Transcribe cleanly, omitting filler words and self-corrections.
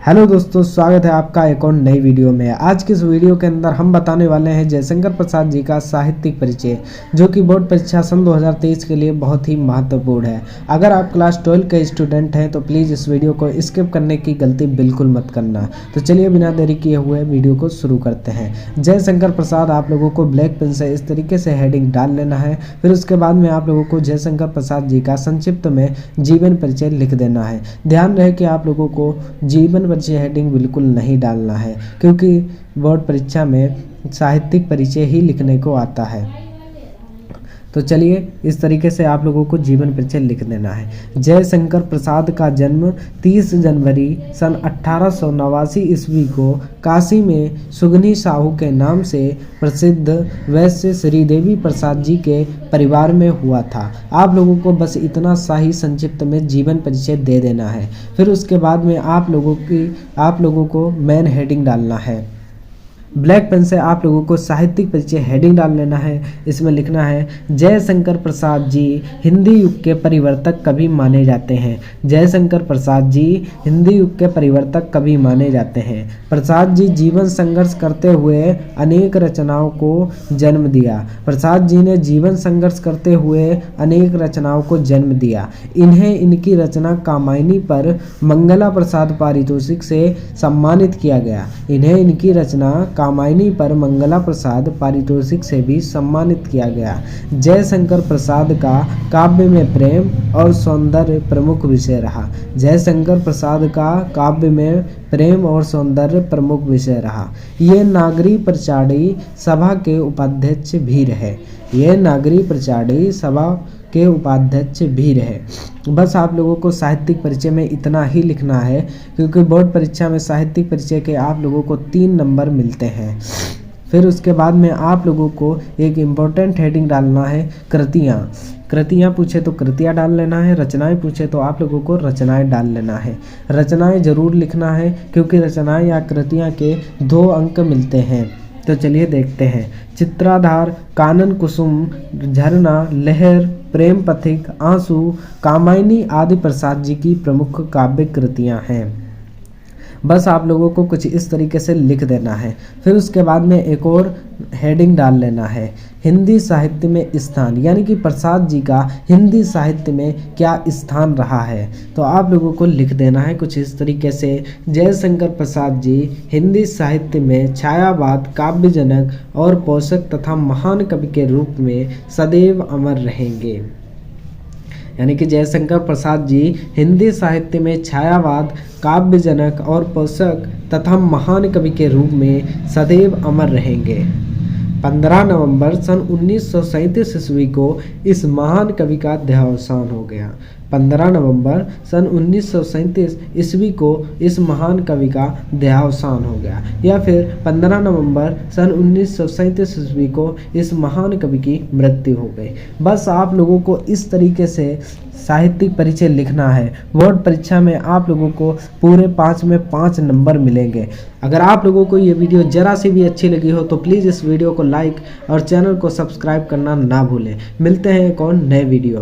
Hello दोस्तों, स्वागत है आपका एक और नई वीडियो में। आज की इस वीडियो के अंदर हम बताने वाले हैं जयशंकर प्रसाद जी का साहित्यिक परिचय, जो कि बोर्ड परीक्षा सन 2023 के लिए बहुत ही महत्वपूर्ण है। अगर आप क्लास 12 के स्टूडेंट हैं तो प्लीज़ इस वीडियो को स्किप करने की गलती बिल्कुल मत करना। तो चलिए बिना देरी किए हुए वीडियो को शुरू करते हैं। जयशंकर प्रसाद, आप लोगों को ब्लैक पेन से इस तरीके से हेडिंग डाल लेना है। फिर उसके बाद में आप लोगों को जयशंकर प्रसाद जी का संक्षिप्त में जीवन परिचय लिख देना है। ध्यान रहे कि आप लोगों को जीवन परिचय हेडिंग बिल्कुल नहीं डालना है, क्योंकि बोर्ड परीक्षा में साहित्यिक परिचय ही लिखने को आता है। तो चलिए इस तरीके से आप लोगों को जीवन परिचय लिख देना है। जयशंकर प्रसाद का जन्म 30 जनवरी सन 1889 ईस्वी को काशी में सुगनी साहू के नाम से प्रसिद्ध वैश्य श्रीदेवी प्रसाद जी के परिवार में हुआ था। आप लोगों को बस इतना सा ही संक्षिप्त में जीवन परिचय दे देना है। फिर उसके बाद में आप लोगों को मेन हेडिंग डालना है। ब्लैक पेन से आप लोगों को साहित्यिक परिचय हेडिंग डाल लेना है। इसमें लिखना है, जयशंकर प्रसाद जी हिंदी युग के परिवर्तक कवि माने जाते हैं। जयशंकर प्रसाद जी हिंदी युग के परिवर्तक कवि माने जाते हैं। प्रसाद जी जीवन संघर्ष करते हुए अनेक रचनाओं को जन्म दिया। प्रसाद जी ने जीवन संघर्ष करते हुए अनेक रचनाओं को जन्म दिया। इन्हें इनकी रचना कामायनी पर मंगला प्रसाद पारितोषिक से सम्मानित किया गया। इन्हें इनकी रचना कामायनी पर मंगला प्रसाद पारितोषिक से भी सम्मानित किया गया। जयशंकर प्रसाद का काव्य में प्रेम और सौंदर्य प्रमुख विषय रहा। जयशंकर प्रसाद का काव्य में प्रेम और सौंदर्य प्रमुख विषय रहा। ये नागरी प्रचारी सभा के उपाध्यक्ष भी रहे। ये नागरी प्रचारी सभा के उपाध्यक्ष भी रहे। बस आप लोगों को साहित्यिक परिचय में इतना ही लिखना है, क्योंकि बोर्ड परीक्षा में साहित्यिक परिचय के आप लोगों को 3 नंबर मिलते हैं। फिर उसके बाद में आप लोगों को एक इम्पोर्टेंट हेडिंग डालना है, कृतियाँ पूछे तो कृतियाँ डाल लेना है। रचनाएं पूछे तो आप लोगों को रचनाएं डाल लेना है। रचनाएं जरूर लिखना है, क्योंकि रचनाएं या कृतियाँ के 2 अंक मिलते हैं। तो चलिए देखते हैं। चित्राधार, कानन कुसुम, झरना, लहर, प्रेम पथिक, आंसू, कामायनी आदि प्रसाद जी की प्रमुख काव्य कृतियाँ हैं। बस आप लोगों को कुछ इस तरीके से लिख देना है। फिर उसके बाद में एक और हेडिंग डाल लेना है, हिंदी साहित्य में स्थान, यानी कि प्रसाद जी का हिंदी साहित्य में क्या स्थान रहा है। तो आप लोगों को लिख देना है कुछ इस तरीके से, जयशंकर प्रसाद जी हिंदी साहित्य में छायावाद, काव्यजनक और पोषक तथा महान कवि के रूप में सदैव अमर रहेंगे। यानी कि जयशंकर प्रसाद जी हिंदी साहित्य में छायावाद, काव्यजनक और पोषक तथा महान कवि के रूप में सदैव अमर रहेंगे। 15 नवंबर सन 1937 ईस्वी को इस महान कवि का देहावसान हो गया। 15 नवंबर सन 1937 ईस्वी को इस महान कवि का देहावसान हो गया, या फिर 15 नवंबर सन 1937 ईस्वी को इस महान कवि की मृत्यु हो गई। बस आप लोगों को इस तरीके से साहित्यिक परिचय लिखना है। बोर्ड परीक्षा में आप लोगों को पूरे 5 में 5 नंबर मिलेंगे। अगर आप लोगों को ये वीडियो जरा सी भी अच्छी लगी हो तो प्लीज़ इस वीडियो को लाइक और चैनल को सब्सक्राइब करना ना भूलें। मिलते हैं एक और नए वीडियो।